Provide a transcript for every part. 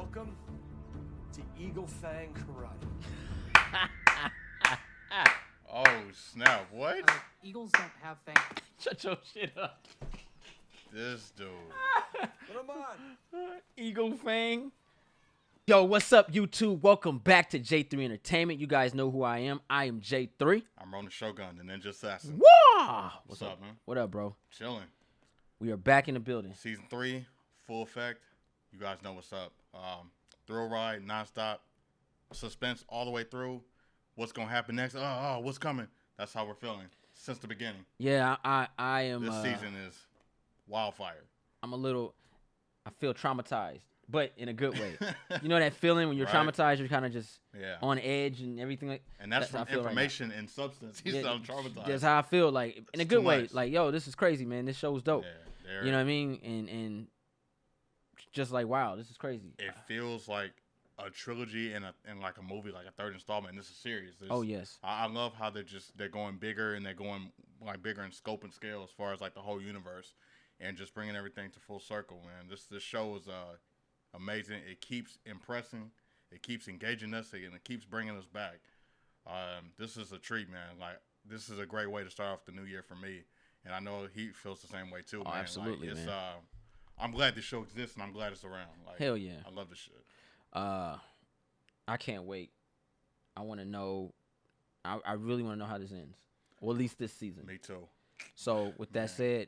Welcome to Eagle Fang Karate. Oh, snap. What? Eagles don't have fangs. Shut your shit up. This dude. Put 'em on. Eagle Fang. Yo, what's up, YouTube? Welcome back to J3 Entertainment. You guys know who I am. I am J3. I'm Ronin Shogun, the Ninja Assassin. Wah! What's up, man? What up, bro? Chilling. We are back in the building. Season 3, full effect. You guys know what's up. Thrill ride, nonstop. Suspense all the way through. What's going to happen next? What's coming? That's how we're feeling since the beginning. Yeah, I am. This season is wildfire. I feel traumatized, but in a good way. You know that feeling when you're traumatized, you're kind of just on edge and everything like. And that's from information and substance. He's so traumatized. That's how I feel, like in a good way. Much. Like, yo, this is crazy, man. This show's dope. Yeah, you know what I mean? And just like, wow, this is crazy. It feels like a trilogy and like a movie, like a third installment. And this is serious. Oh yes. I love how they're going bigger and they're going like bigger in scope and scale as far as like the whole universe, and just bringing everything to full circle. Man, this show is amazing. It keeps impressing. It keeps engaging us, and it keeps bringing us back. This is a treat, man. Like, this is a great way to start off the new year for me, and I know he feels the same way too, man. Absolutely, like, man. I'm glad this show exists, and I'm glad it's around. Like, hell yeah. I love this shit. I can't wait. I want to know. I really want to know how this ends. Well, at least this season. Me too. So with that said,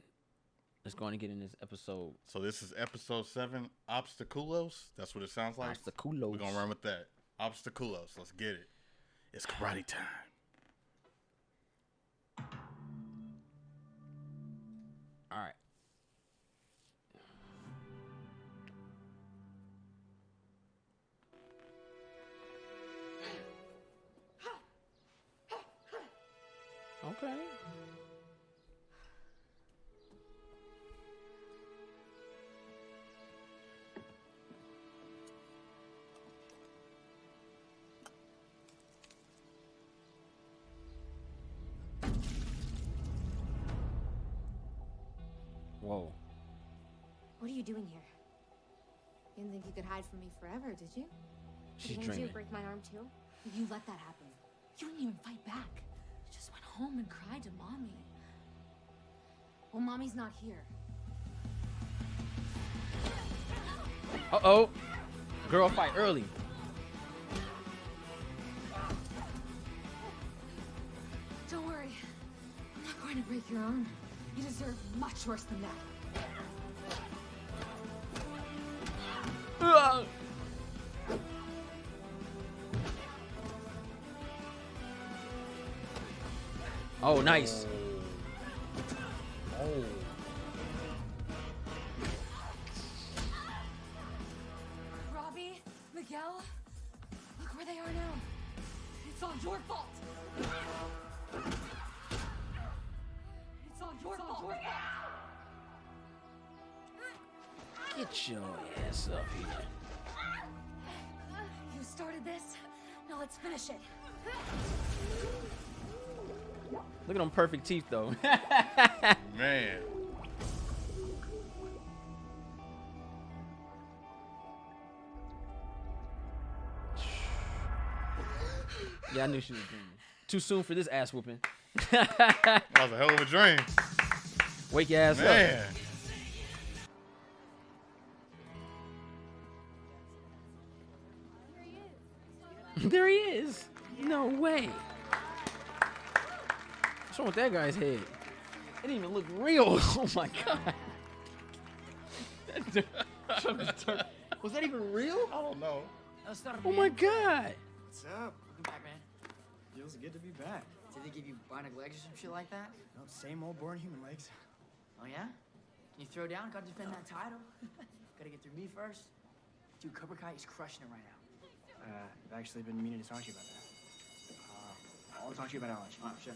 let's go on and get in this episode. So this is episode 7, Obstáculos. That's what it sounds like. Obstáculos. We're gonna run with that. Obstáculos. Let's get it. It's karate time. All right. Okay. Whoa. What are you doing here? You didn't think you could hide from me forever, did you? She's Didn't dreaming. you break my arm too? You let that happen. You didn't even fight back. You just went home and cried to mommy. Well, mommy's not here. Uh-oh. Girl fight early. Don't worry. I'm not going to break your arm. You deserve much worse than that. Oh, nice. Oh. Robbie, Miguel, look where they are now. It's all your fault. It's all your fault. Get your ass up here. You started this. Now let's finish it. Look at them perfect teeth, though. Man. Yeah, I knew she was dreaming. Too soon for this ass whooping. That was a hell of a dream. Wake your ass Man. up. There he is. No way. What's wrong with that guy's head? It didn't even look real. Oh my god. Was that even real? I don't know. Oh my god. What's up? Welcome back, man. Feels good to be back. Did they give you bionic legs or some shit like that? No, same old boring human legs. Oh yeah? Can you throw down? Gotta defend that title. Gotta get through me first. Dude, Cobra Kai is crushing it right now. I've actually been meaning to talk to you about that. I'll talk to you about it at lunch. Alright, sure.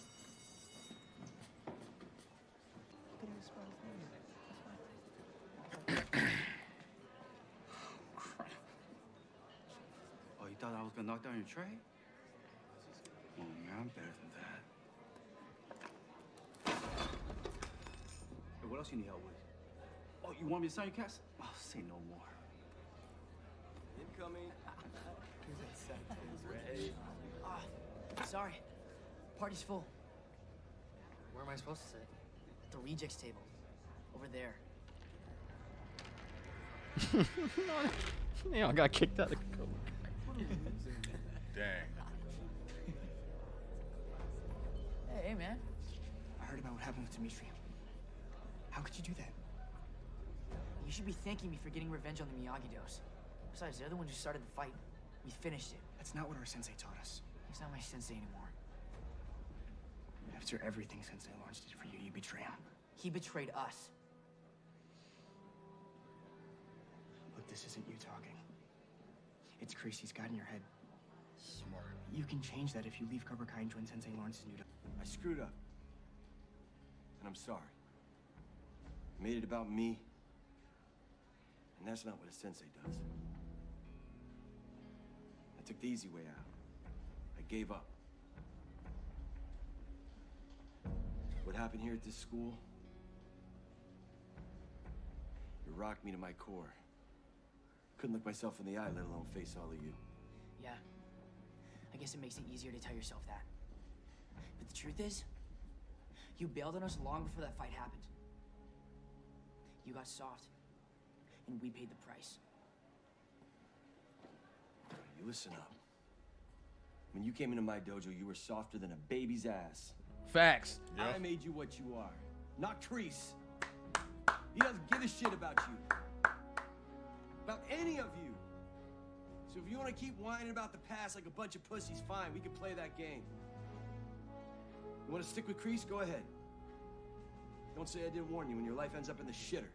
Oh, you thought I was gonna knock down your tray? Oh man, I'm better than that. Hey, what else you need help with? Oh, you want me to sign your cast? Oh, say no more. dummy. Sorry. Party's full. Where am I supposed to sit? The rejects table. Over there. I got kicked out of Cobra. Dang. Hey, man. I heard about what happened with Dimitri. How could you do that? You should be thanking me for getting revenge on the Miyagi Dos. Besides, they're the ones who started the fight. We finished it. That's not what our sensei taught us. He's not my sensei anymore. After everything Sensei Lawrence did for you, you betray him. He betrayed us. Look, this isn't you talking. It's Crease. He's got in your head. Smart. You can change that if you leave Cobra Kai and join Sensei Lawrence's new dojo. I screwed up. And I'm sorry. Made it about me. And that's not what a sensei does. I took the easy way out. I gave up. What happened here at this school? It rocked me to my core. Couldn't look myself in the eye, let alone face all of you. Yeah. I guess it makes it easier to tell yourself that. But the truth is, you bailed on us long before that fight happened. You got soft, and we paid the price. You listen up. When you came into my dojo, you were softer than a baby's ass. Facts. Yep. I made you what you are, not Crease. He doesn't give a shit about you. About any of you. So if you want to keep whining about the past like a bunch of pussies, fine, we can play that game. You want to stick with Crease? Go ahead. Don't say I didn't warn you when your life ends up in the shitter.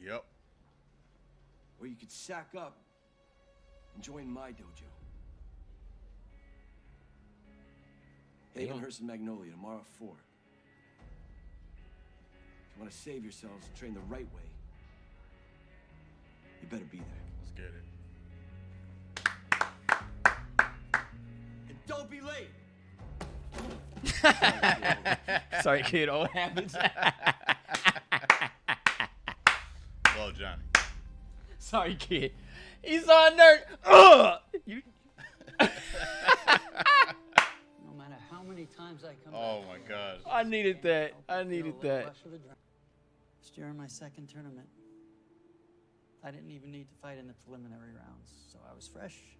Yep. Or you could sack up and join my dojo. Haven, Hearst, and Magnolia tomorrow at 4. If you want to save yourselves and train the right way, you better be there. Let's get it. And don't be late! Sorry, kid. Old habits. Well, Johnny. Sorry, kid. He's on nerd. Ugh! You. No matter how many times I come Oh back, my God. I needed that. I needed that. It's during my second tournament. I didn't even need to fight in the preliminary rounds, so I was fresh.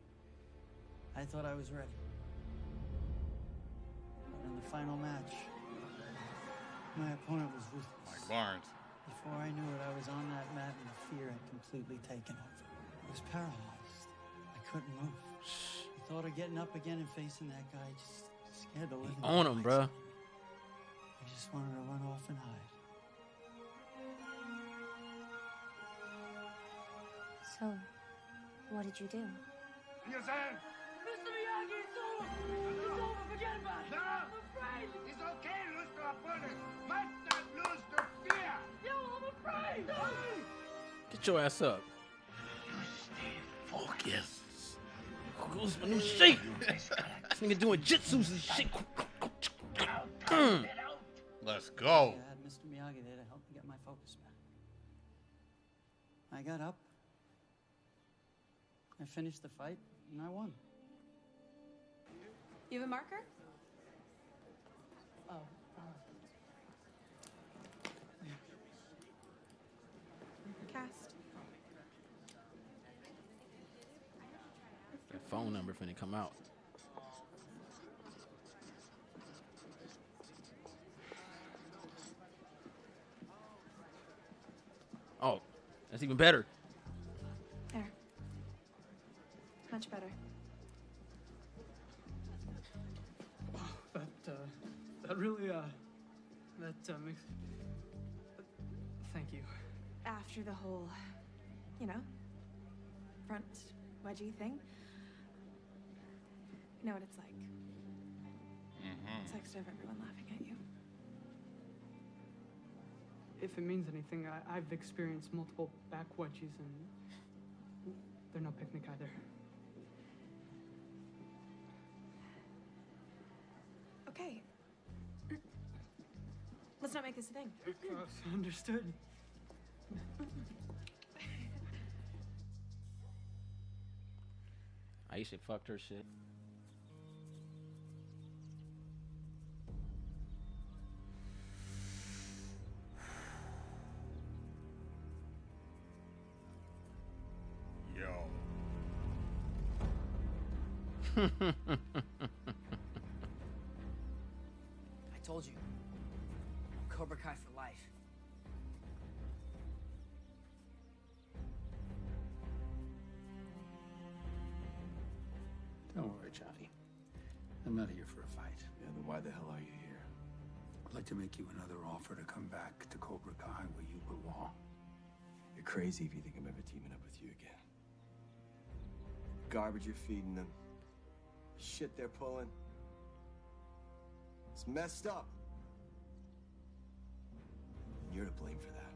I thought I was ready. But in the final match, my opponent was ruthless. Mike Barnes. Before I knew it, I was on that mat and the fear had completely taken over. I was paralyzed. I couldn't move. The thought of getting up again and facing that guy just scared the living On him, bro. I just wanted to run off and hide. So, what did you do? Mr. Miyagi, it's over! It's over, forget about it! No! I'm afraid! It's okay to lose to opponent. Must not lose to fear. Yo, I'm afraid! No! Get your ass up. Focus. Who's my new shape? This nigga doing jitsus and shit. Let's go. I had Mr. Miyagi there to help me get my focus back. I got up. I finished the fight, and I won. You have a marker? Oh, Cast. That phone number finna come out. Oh, that's even better. There. Much better. That really, makes... Thank you. After the whole, you know, front wedgie thing. You know what it's like. It's like to have everyone laughing at you. If it means anything, I've experienced multiple back wedgies, and they're no picnic either. Okay. Let's not make this a thing. Understood. Aisha fucked her shit. Yo. I told you. Cobra Kai for life. Don't worry, Johnny. I'm not here for a fight. Yeah, then why the hell are you here? I'd like to make you another offer to come back to Cobra Kai where you belong. You're crazy if you think I'm ever teaming up with you again. Garbage you're feeding them. Shit they're pulling. It's messed up. You're to blame for that.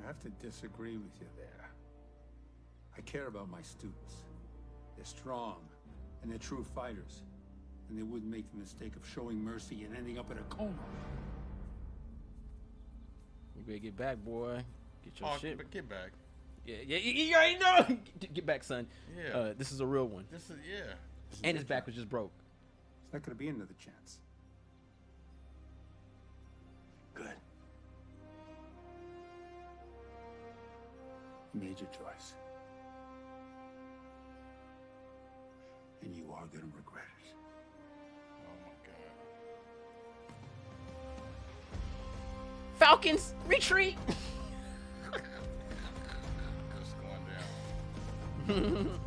I have to disagree with you there. I care about my students. They're strong, and they're true fighters. And they wouldn't make the mistake of showing mercy and ending up in a coma. You better get back, boy. Get your shit. But get back. Yeah, you already know. Get back, son. Yeah. This is a real one. This is, yeah. And his back was just broke. It's not going to be another chance. Good. You made your choice. And you are going to regret it. Oh my God. Falcons, retreat! Just going down.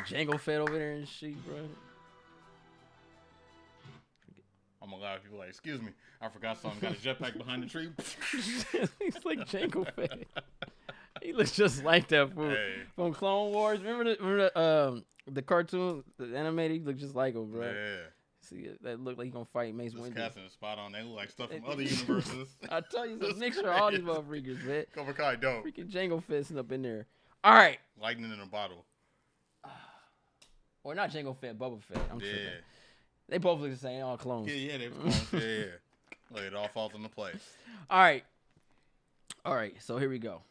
Django Fett over there and shit, bro. I'm gonna lie, people like, excuse me, I forgot something. Got a jetpack behind the tree. He's like Django Fett. He looks just like that fool from Clone Wars. Remember the cartoon, the animated? He looked just like him, bro. Yeah. See, that looked like he gonna fight Mace Windu. This casting is spot on. They look like stuff from other universes. I tell you, it's a mixture of all these motherfuckers, man. Cobra Kai, dope. Freaking Django Fett's up in there. All right. Lightning in a bottle. Or not Django Fett, Boba Fett. I'm tripping. They both look the same, all clones. Yeah, they clones. yeah. Like, it all falls into place. All right, so here we go.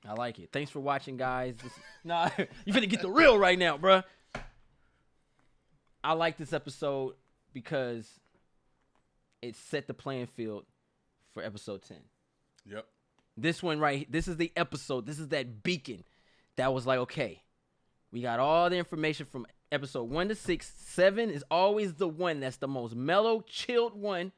I like it. Thanks for watching, guys. Nah, you finna get the real right now, bruh. I like this episode because it set the playing field for episode 10. Yep. This one this is the episode. This is that beacon that was like, okay, we got all the information from episode 1 to 6. 7 is always the one that's the most mellow, chilled one.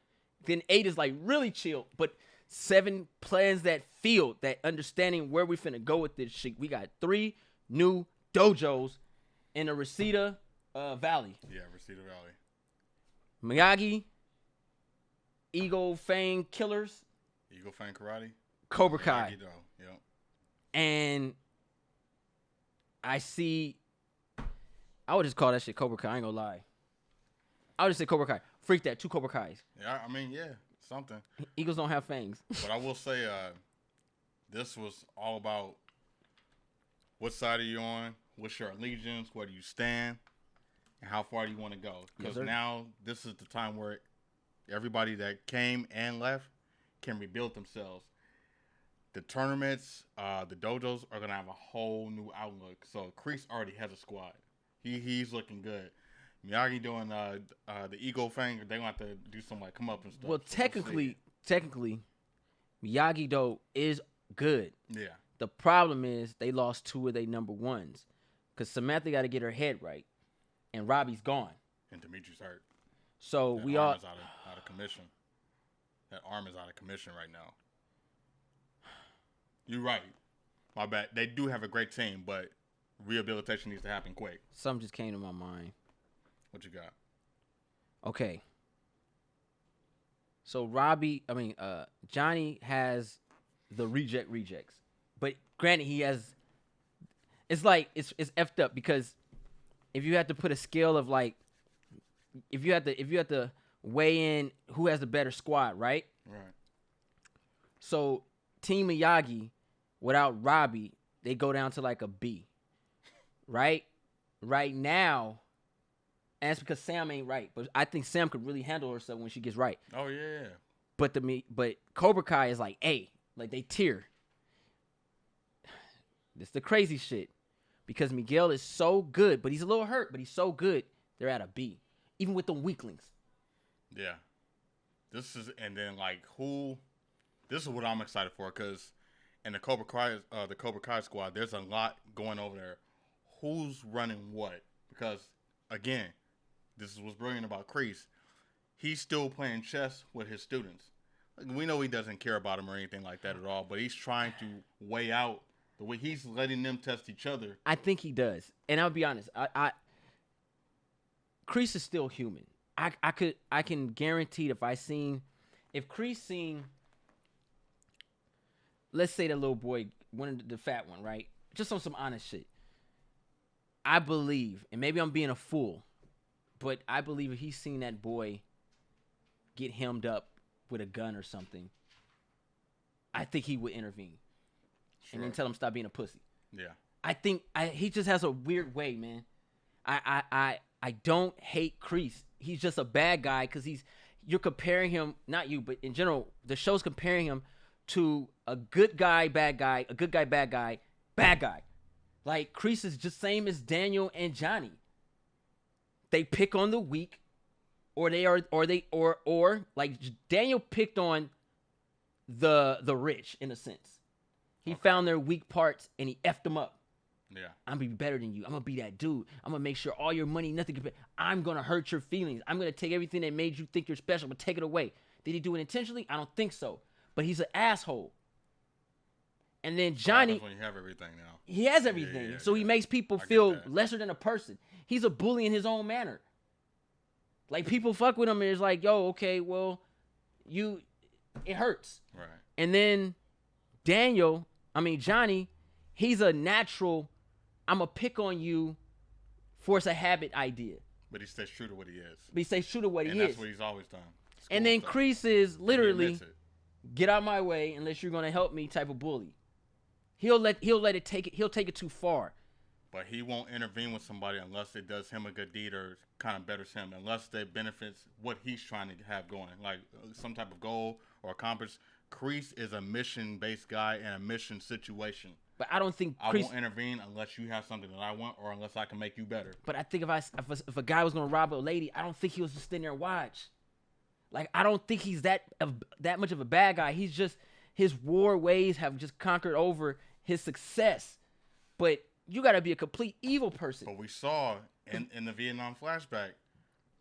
Then 8 is like really chilled, but 7 plans that field, that understanding where we finna go with this shit. We got 3 new dojos in the Reseda Valley. Yeah, Reseda Valley. Miyagi, Eagle Fang Killers, Eagle Fang Karate, Cobra Kai. Yep. And I would just call that shit Cobra Kai. I ain't gonna lie. I would just say Cobra Kai. Freak that, 2 Cobra Kais. Yeah, I mean, yeah, something. Eagles don't have fangs. But I will say, this was all about what side are you on, what's your allegiance, where do you stand, and how far do you want to go. Because now this is the time where everybody that came and left can rebuild themselves. The tournaments, the dojos are gonna have a whole new outlook. So Crease already has a squad. He's looking good. Miyagi doing the Eagle Fang. They gonna have to do some like come up and stuff. Well, so technically, Miyagi though is good. Yeah. The problem is they lost 2 of their number ones, because Samantha got to get her head right, and Robbie's gone. And Dimitri's hurt. So that we arm all is out of commission. That arm is out of commission right now. You're right. My bad. They do have a great team, but rehabilitation needs to happen quick. Something just came to my mind. What you got? Okay. So Johnny has the rejects. But granted, he has, it's like, it's effed up, because if you had to put a scale of like, if you had to weigh in who has the better squad, right? Right. So Team Miyagi, without Robbie, they go down to like a B. Right now, And that's because Sam ain't right. But I think Sam could really handle herself when she gets right. Oh yeah. But Cobra Kai is like A. Like they tier. This the crazy shit. Because Miguel is so good, but he's a little hurt, but he's so good, they're at a B. Even with the weaklings. Yeah. This is what I'm excited for, because in the Cobra Kai squad, there's a lot going over there. Who's running what? Because again, this is what's brilliant about Crease. He's still playing chess with his students. Like, we know he doesn't care about them or anything like that at all, but he's trying to weigh out the way he's letting them test each other. I think he does. And I'll be honest, Crease is still human. I can guarantee if Crease seen, let's say the little boy, the fat one, right? Just on some honest shit. I believe, and maybe I'm being a fool, but I believe if he's seen that boy get hemmed up with a gun or something, I think he would intervene. Sure. And then tell him stop being a pussy. Yeah. I think he just has a weird way, man. I don't hate Crease. He's just a bad guy because you're comparing him, not you, but in general, the show's comparing him to a good guy, bad guy, a good guy, bad guy, bad guy. Like Crease is just same as Daniel and Johnny. They pick on the weak, or like Daniel picked on the rich in a sense. He found their weak parts and he effed them up. Yeah. I'm gonna be better than you. I'm gonna be that dude. I'm gonna make sure all your money, nothing can. I'm gonna hurt your feelings. I'm gonna take everything that made you think you're special, but take it away. Did he do it intentionally? I don't think so. But he's an asshole. And then Johnny, when you have everything now. He has everything, so he makes people feel lesser than a person. He's a bully in his own manner. Like people fuck with him, and it's like, yo, okay, well, it hurts. Right. And then Johnny, he's a natural. I'm going to pick on you, force a habit idea. But he stays true to what he is. And that's what he's always done. And then Crease is literally, get out my way unless you're going to help me type of bully. He'll take it too far. But he won't intervene with somebody unless it does him a good deed or kind of betters him, unless it benefits what he's trying to have going, like some type of goal or accomplish. Crease is a mission-based guy in a mission situation. But I don't think I won't intervene unless you have something that I want or unless I can make you better. But I think if a guy was gonna rob a lady, I don't think he was just sitting there and watch. Like I don't think he's that much of a bad guy. He's just his war ways have just conquered over his success. But you gotta be a complete evil person. But we saw in the Vietnam flashback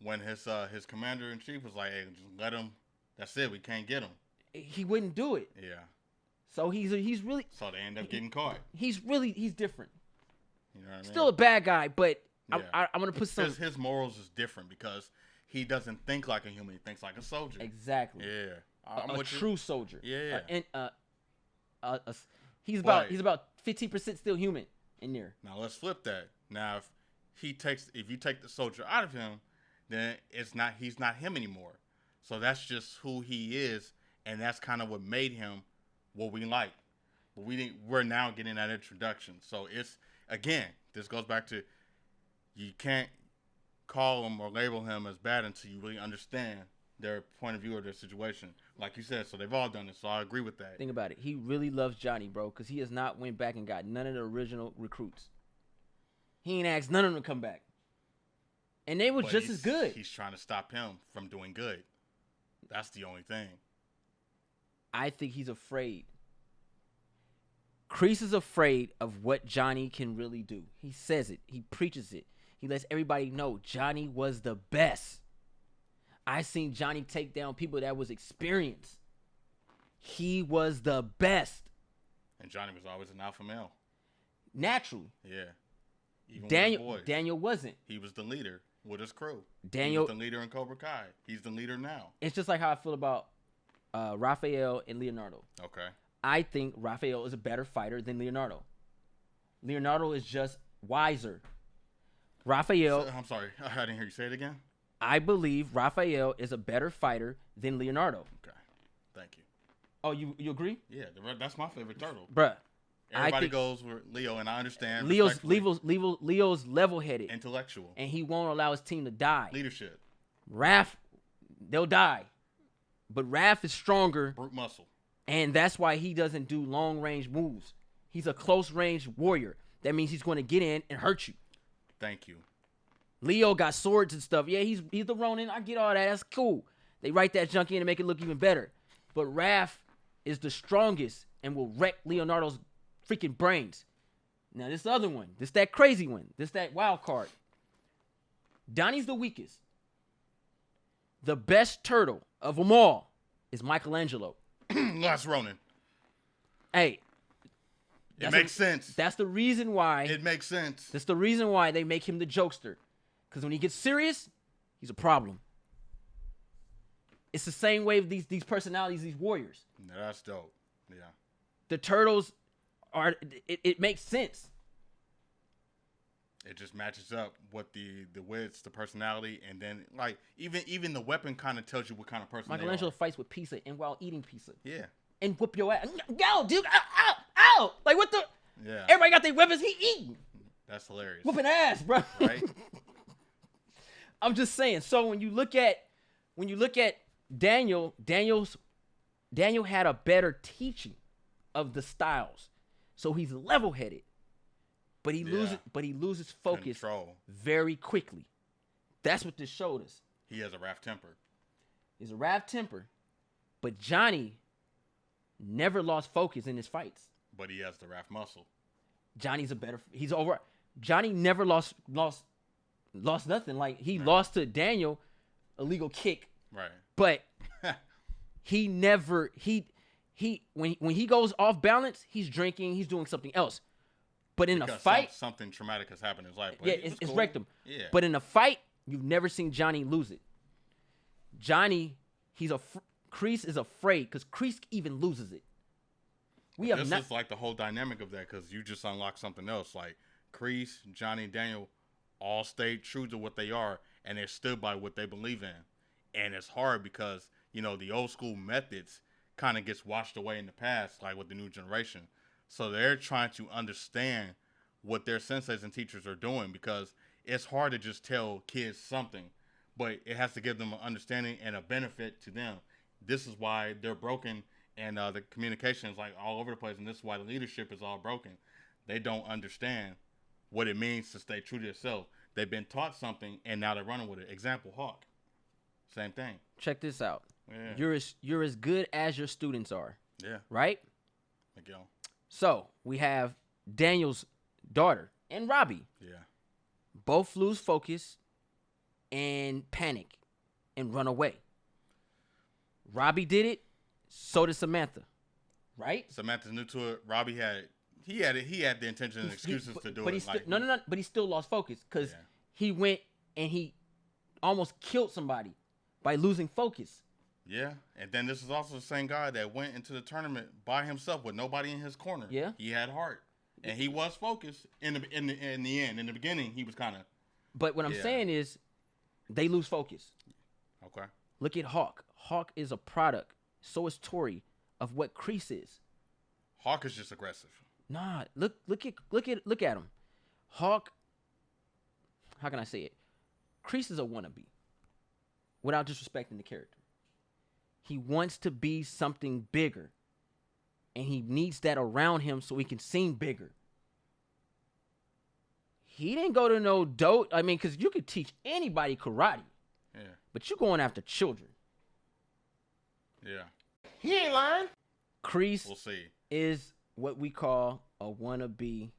when his commander in chief was like, "Hey, just let him. That's it. We can't get him." He wouldn't do it. Yeah. So he's really. So they end up getting caught. He's different. You know what I mean? Still a bad guy, but yeah. I'm gonna put some. His morals is different because he doesn't think like a human. He thinks like a soldier. Exactly. Yeah. A true soldier. Yeah. He's about 15% still human in there. Now let's flip that. Now if you take the soldier out of him, then he's not him anymore. So that's just who he is, and that's kind of what made him what we like. But we're now getting that introduction. So it's, again, this goes back to, you can't call him or label him as bad until you really understand their point of view or their situation. Like you said, so they've all done it, so I agree with that. Think about it. He really loves Johnny, bro, because he has not went back and got none of the original recruits. He ain't asked none of them to come back. And they were just as good. He's trying to stop him from doing good. That's the only thing. I think he's afraid. Crease is afraid of what Johnny can really do. He says it. He preaches it. He lets everybody know Johnny was the best. I seen Johnny take down people that was experienced. He was the best. And Johnny was always an alpha male. Naturally. Yeah. Even Daniel wasn't. He was the leader with his crew. Daniel, he was the leader in Cobra Kai. He's the leader now. It's just like how I feel about Raphael and Leonardo. Okay. I think Raphael is a better fighter than Leonardo. Leonardo is just wiser. Raphael... I'm sorry. I didn't hear you say it again. I believe Raphael is a better fighter than Leonardo. Okay. Thank you. Oh, you agree? Yeah, that's my favorite turtle. Bruh. Everybody goes with Leo, and I understand. Leo's level-headed, intellectual, and he won't allow his team to die. Leadership. Raph, they'll die, but Raph is stronger. Brute muscle, and that's why he doesn't do long-range moves. He's a close-range warrior. That means he's going to get in and hurt you. Thank you. Leo got swords and stuff. Yeah, he's the Ronin. I get all that. That's cool. They write that junk in and make it look even better. But Raph is the strongest and will wreck Leonardo's freaking brains. Now, this other one. This that crazy one. This that wild card. Donnie's the weakest. The best turtle of them all is Michelangelo. Last Ronin. Hey. It makes sense. That's the reason why. It makes sense. That's the reason why they make him the jokester. Because when he gets serious, he's a problem. It's the same way with these personalities, these warriors. Yeah, that's dope. Yeah. The turtles are. It makes sense. It just matches up with the wits, the personality, and then like even the weapon kind of tells you what kind of person. Michelangelo fights with pizza and while eating pizza. Yeah. And whoop your ass. Go, dude. Ow, ow, ow. Like what the? Yeah. Everybody got their weapons. He eating. That's hilarious. Whooping ass, bro. Right. I'm just saying. So when you look at Daniel had a better teaching of the styles, so he's level-headed, but he loses focus very quickly. That's what this showed us. He has a Raph temper. He's a Raph temper, but Johnny never lost focus in his fights. But he has the Raph muscle. Johnny never lost nothing. Like he lost to Daniel, a legal kick. Right. But he never when he goes off balance, he's drinking, he's doing something else. But in a fight, something traumatic has happened in his life. Yeah, it's wrecked him. Yeah. But in a fight, you've never seen Johnny lose it. Johnny, Crease is afraid because Crease even loses it. This is like the whole dynamic of that because you just unlocked something else. Like Crease, Johnny, and Daniel all stayed true to what they are and they stood by what they believe in. And it's hard because, the old school methods kind of gets washed away in the past, like with the new generation. So they're trying to understand what their senseis and teachers are doing because it's hard to just tell kids something, but it has to give them an understanding and a benefit to them. This is why they're broken and the communication is like all over the place, and this is why the leadership is all broken. They don't understand what it means to stay true to yourself. They've been taught something, and now they're running with it. Example, Hawk. Same thing. Check this out. Yeah. You're as good as your students are. Yeah. Right? Miguel. So, we have Daniel's daughter and Robbie. Yeah. Both lose focus and panic and run away. Robbie did it, so did Samantha. Right? Samantha's New Tour. Robbie had the intention and excuses to do it. But he still lost focus because he went and he almost killed somebody by losing focus. Yeah, and then this is also the same guy that went into the tournament by himself with nobody in his corner. Yeah, he had heart, and he was focused in the end. In the beginning, he was kind of. But what I'm saying is, they lose focus. Okay. Look at Hawk. Hawk is a product. So is Tori of what Crease is. Hawk is just aggressive. Nah, look at him. Hawk. How can I say it? Crease is a wannabe. Without disrespecting the character. He wants to be something bigger. And he needs that around him so he can seem bigger. He didn't go to no dojo. I mean, because you could teach anybody karate. Yeah. But you're going after children. Yeah. He ain't lying. Crease we'll see. Is what we call a wannabe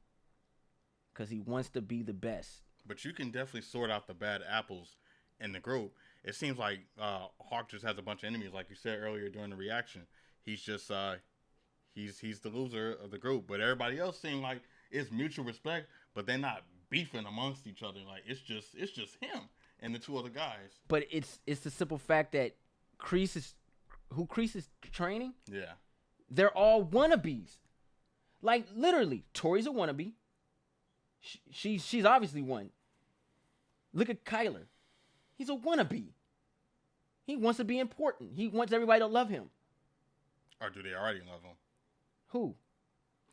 because he wants to be the best. But you can definitely sort out the bad apples in the group. It seems like Hawk just has a bunch of enemies, like you said earlier during the reaction. He's just he's the loser of the group. But everybody else seems like it's mutual respect, but they're not beefing amongst each other. Like it's just him and the two other guys. But it's the simple fact that Crease is training. Yeah, they're all wannabes. Like literally, Tori's a wannabe. She's obviously one. Look at Kyler. He's a wannabe. He wants to be important. He wants everybody to love him. Or do they already love him? Who?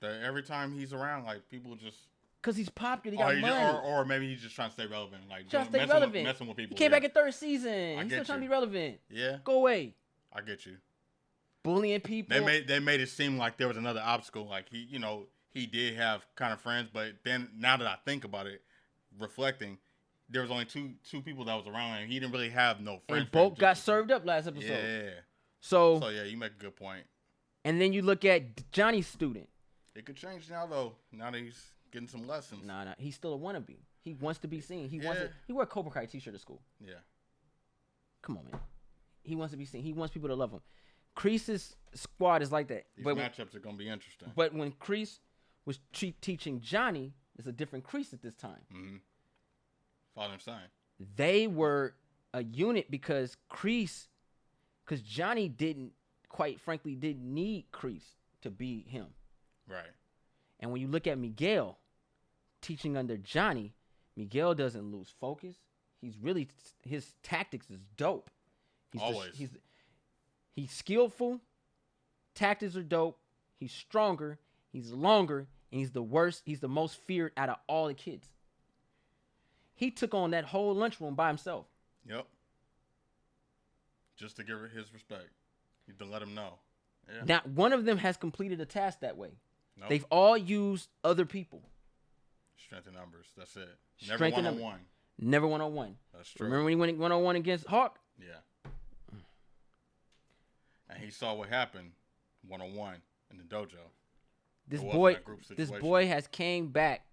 That every time he's around, like people just. Cause he's popular, he got money. Or maybe he's just trying to stay relevant, like messing with people. He came back in third season. He's still trying to be relevant. Yeah. Go away. I get you. Bullying people. They made it seem like there was another obstacle. Like he did have kind of friends, but then now that I think about it, reflecting, there was only two people that was around him. He didn't really have no friends. And both got served up last episode. Yeah. So yeah, you make a good point. And then you look at Johnny's student. It could change now though. Now that he's getting some lessons. Nah, he's still a wannabe. He wants to be seen. He wear a Cobra Kai t-shirt to school. Yeah. Come on, man. He wants to be seen. He wants people to love him. Crease's squad is like that. These matchups are gonna be interesting. But when Crease was teaching Johnny, it's a different Crease at this time. Mm-hmm. Father and son. They were a unit because Johnny didn't need Crease to be him. Right. And when you look at Miguel teaching under Johnny, Miguel doesn't lose focus. His tactics is dope. He's skillful. Tactics are dope. He's stronger. He's longer. And he's the worst. He's the most feared out of all the kids. He took on that whole lunchroom by himself. Yep. Just to give his respect. To let him know. Yeah. Now, one of them has completed a task that way. Nope. They've all used other people. Strength in numbers. That's it. Never one-on-one. Never one-on-one. That's true. Remember when he went one-on-one against Hawk? Yeah. And he saw what happened one-on-one in the dojo. This boy has came back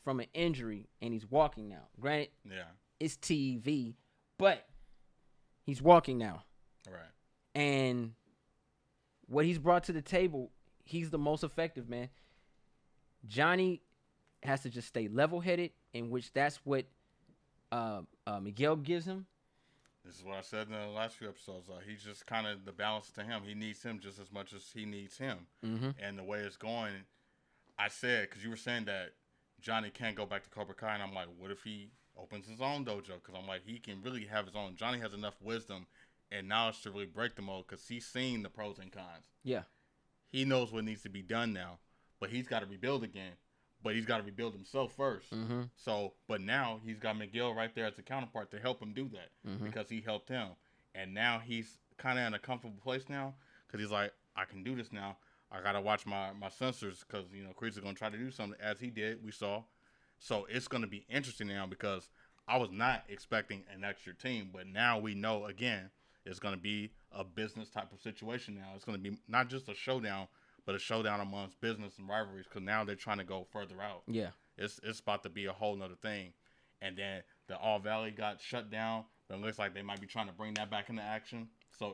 from an injury and he's walking now. Granted, it's TV, but he's walking now. Right. And what he's brought to the table, he's the most effective, man. Johnny has to just stay level-headed, in which that's what Miguel gives him. This is what I said in the last few episodes. He's just kind of the balance to him. He needs him just as much as he needs him. Mm-hmm. And the way it's going, I said, because you were saying that Johnny can't go back to Cobra Kai, and I'm like, what if he opens his own dojo? Because I'm like, he can really have his own. Johnny has enough wisdom and knowledge to really break the mold because he's seen the pros and cons. Yeah. He knows what needs to be done now, but he's got to rebuild again. But he's got to rebuild himself first. Mm-hmm. So, but now he's got Miguel right there as a counterpart to help him do that because he helped him. And now he's kind of in a comfortable place now because he's like, I can do this now. I got to watch my sensors because, Crease is going to try to do something as he did, we saw. So it's going to be interesting now because I was not expecting an extra team. But now we know, again, it's going to be a business type of situation now. It's going to be not just a showdown, but a showdown amongst business and rivalries because now they're trying to go further out. Yeah. It's about to be a whole nother thing. And then the All Valley got shut down, but it looks like they might be trying to bring that back into action. So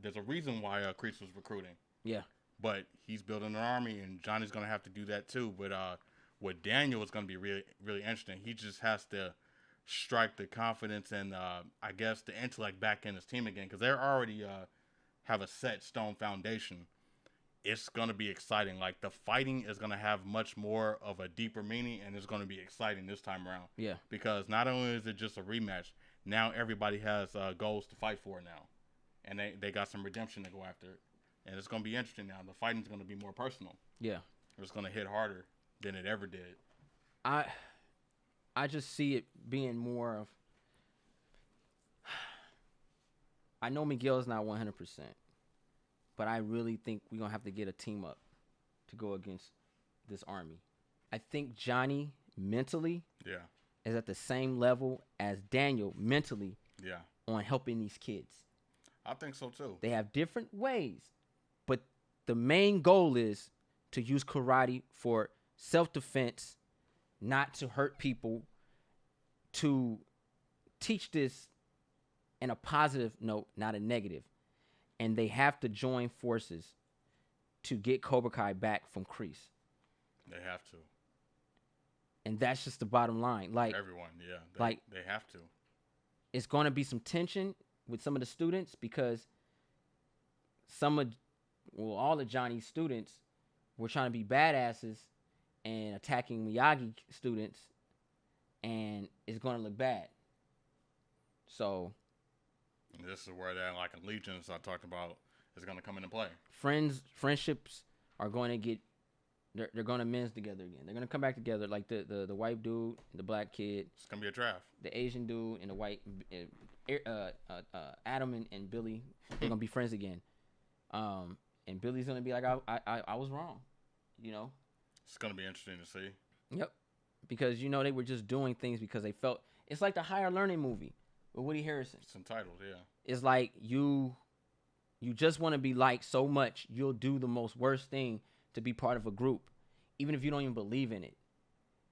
there's a reason why Crease was recruiting. Yeah. But he's building an army, and Johnny's going to have to do that too. But with Daniel, it's going to be really, really interesting. He just has to strike the confidence and, I guess, the intellect back in his team again because they're already have a set stone foundation. It's going to be exciting. Like, the fighting is going to have much more of a deeper meaning, and it's going to be exciting this time around. Yeah. Because not only is it just a rematch, now everybody has goals to fight for now. And they got some redemption to go after. And it's going to be interesting now. The fighting's going to be more personal. Yeah. It's going to hit harder than it ever did. I just see it being more of... I know Miguel's not 100%. But I really think we're going to have to get a team up to go against this army. I think Johnny mentally is at the same level as Daniel mentally on helping these kids. I think so too. They have different ways. But the main goal is to use karate for self-defense, not to hurt people, to teach this in a positive note, not a negative. And they have to join forces to get Cobra Kai back from Crease. They have to. And that's just the bottom line. Like everyone, they have to. It's going to be some tension with some of the students because all of Johnny's students were trying to be badasses and attacking Miyagi students, and it's going to look bad. So... This is where that allegiance I talked about is going to come into play. Friendships are going to get they're gonna men's together again. They're gonna come back together, like the white dude, the black kid. It's gonna be a draft. The Asian dude and the white Adam and Billy. They're gonna be friends again. And Billy's gonna be like, I was wrong, you know. It's gonna be interesting to see. Yep, because you know they were just doing things because they felt it's like the Higher Learning movie with Woody Harrelson. It's entitled, yeah. It's like you just want to be liked so much you'll do the most worst thing to be part of a group, even if you don't even believe in it.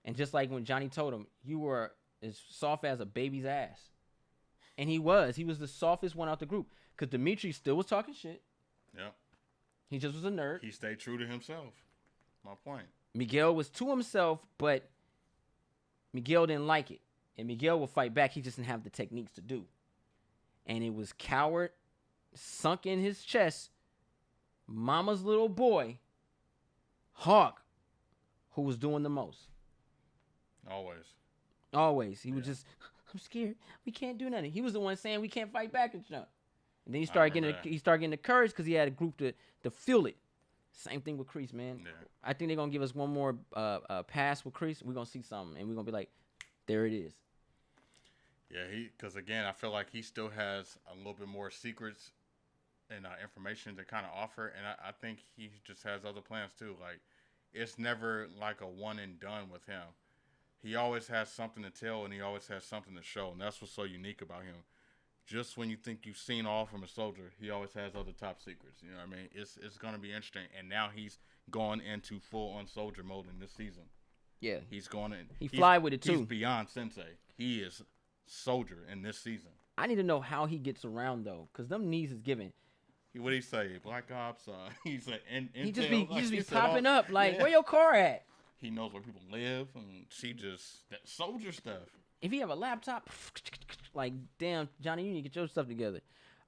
And just like when Johnny told him, you were as soft as a baby's ass, and he was the softest one out the group because Dimitri still was talking shit. Yeah. He just was a nerd. He stayed true to himself. My point. Miguel was to himself, but Miguel didn't like it. And Miguel would fight back. He just didn't have the techniques to do. And it was coward, sunk in his chest, mama's little boy, Hawk, who was doing the most. Always. He was just, I'm scared. We can't do nothing. He was the one saying we can't fight back and stuff. And then he started getting the courage because he had a group to feel it. Same thing with Crease, man. Yeah. I think they're gonna give us one more pass with Crease. We're gonna see something, and we're gonna be like, there it is. Yeah, because again, I feel like he still has a little bit more secrets and information to kind of offer, and I think he just has other plans too. Like, it's never like a one and done with him. He always has something to tell, and he always has something to show, and that's what's so unique about him. Just when you think you've seen all from a soldier, he always has other top secrets. You know what I mean? It's going to be interesting. And now he's gone into full-on soldier mode in this season. Yeah. He's going in. He fly with it, too. He's beyond Sensei. He is soldier in this season. I need to know how he gets around, though, because them knees is giving. What did he say? Black Ops? He's an He just be popping up. Like, where your car at? He knows where people live. And that soldier stuff. If he have a laptop, like, damn, Johnny, you need to get your stuff together.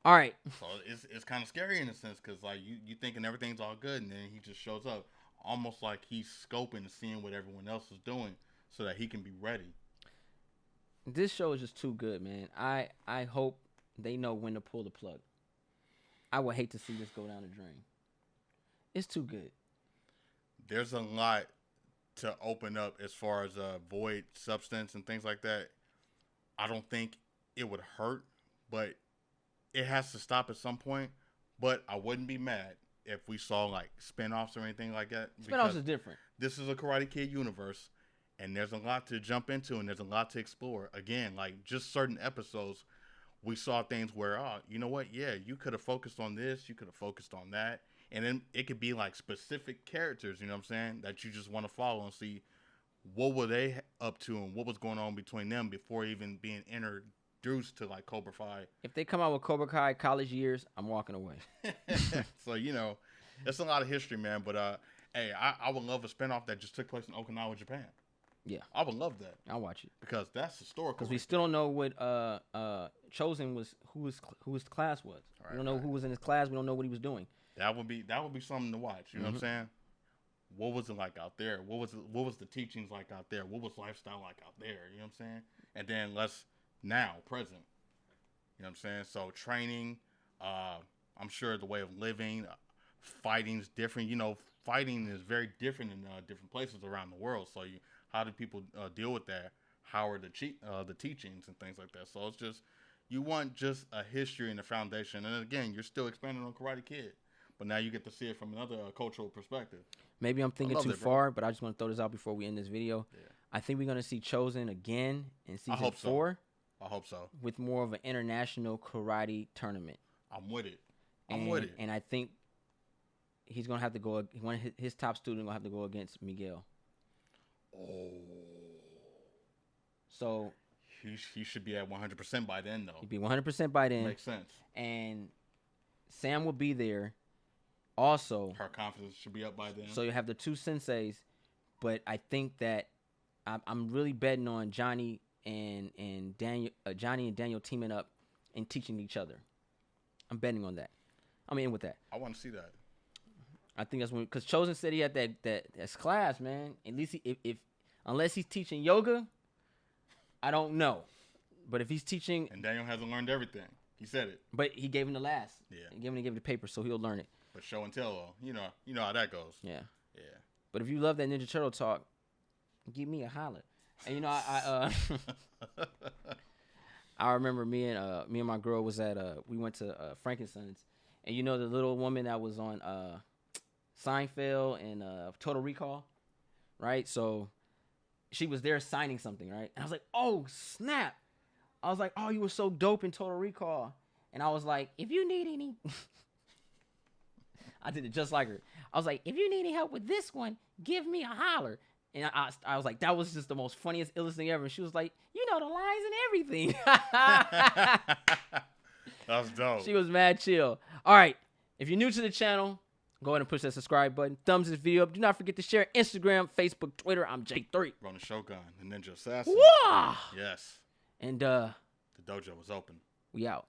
All right. So it's kind of scary in a sense because, like, you thinking everything's all good, and then he just shows up almost like he's scoping and seeing what everyone else is doing so that he can be ready. This show is just too good, man. I hope they know when to pull the plug. I would hate to see this go down the drain. It's too good. There's a lot to open up as far as void substance and things like that. I don't think it would hurt, but it has to stop at some point. But I wouldn't be mad if we saw like spinoffs or anything like that. Spinoffs is different. This is a Karate Kid universe, and there's a lot to jump into, and there's a lot to explore. Again, like just certain episodes, we saw things where, oh, you know what? Yeah, you could have focused on this, you could have focused on that. And then it could be like specific characters, you know what I'm saying, that you just want to follow and see what were they up to and what was going on between them before even being introduced to like Cobra Kai. If they come out with Cobra Kai college years, I'm walking away. So, you know, that's a lot of history, man. But, hey, I would love a spinoff that just took place in Okinawa, Japan. Yeah. I would love that. I'll watch it. Because that's historical. Because we still don't know what Chosen was, who his class was. Right, we don't know who was in his class. We don't know what he was doing. That would be something to watch. You know what I'm saying? What was it like out there? What was the teachings like out there? What was lifestyle like out there? You know what I'm saying? And then present. You know what I'm saying? So training, I'm sure the way of living, fighting's different. You know, fighting is very different in different places around the world. So how do people deal with that? How are the teachings and things like that? So it's just, you want just a history and a foundation. And again, you're still expanding on Karate Kid. But now you get to see it from another cultural perspective. Maybe I'm thinking too far, but I just want to throw this out before we end this video. Yeah. I think we're going to see Chosen again in season 4. I hope so. With more of an international karate tournament. I'm with it. And I think he's going to have to go, his top student going to have to go against Miguel. Oh. So. He should be at 100% by then, though. He'd be 100% by then. Makes sense. And Sam will be there. Also, her confidence should be up by then. So you have the two senseis, but I think that I'm really betting on Johnny and Daniel teaming up and teaching each other. I'm betting on that. I'm in with that. I want to see that. I think that's when, because Chosen said he had that class, man. At least unless he's teaching yoga, I don't know. But if he's teaching, and Daniel hasn't learned everything, he said it. But he gave him the last. Yeah. He gave him the paper, so he'll learn it. But show and tell, though. You know how that goes. Yeah. Yeah. But if you love that Ninja Turtle talk, give me a holler. And you know, I remember me and my girl was at we went to Frankenstein's, and you know the little woman that was on Seinfeld and Total Recall, right? So she was there signing something, right? And I was like, oh snap! I was like, oh, you were so dope in Total Recall, and I was like, if you need any, I did it just like her. I was like, if you need any help with this one, give me a holler. And I was like, that was just the most funniest, illest thing ever. And she was like, you know the lines and everything. That was dope. She was mad chill. All right. If you're new to the channel, go ahead and push that subscribe button. Thumbs this video up. Do not forget to share Instagram, Facebook, Twitter. I'm J3. Run the Shogun, the Ninja Assassin. Wah! Yes. And the dojo was open. We out.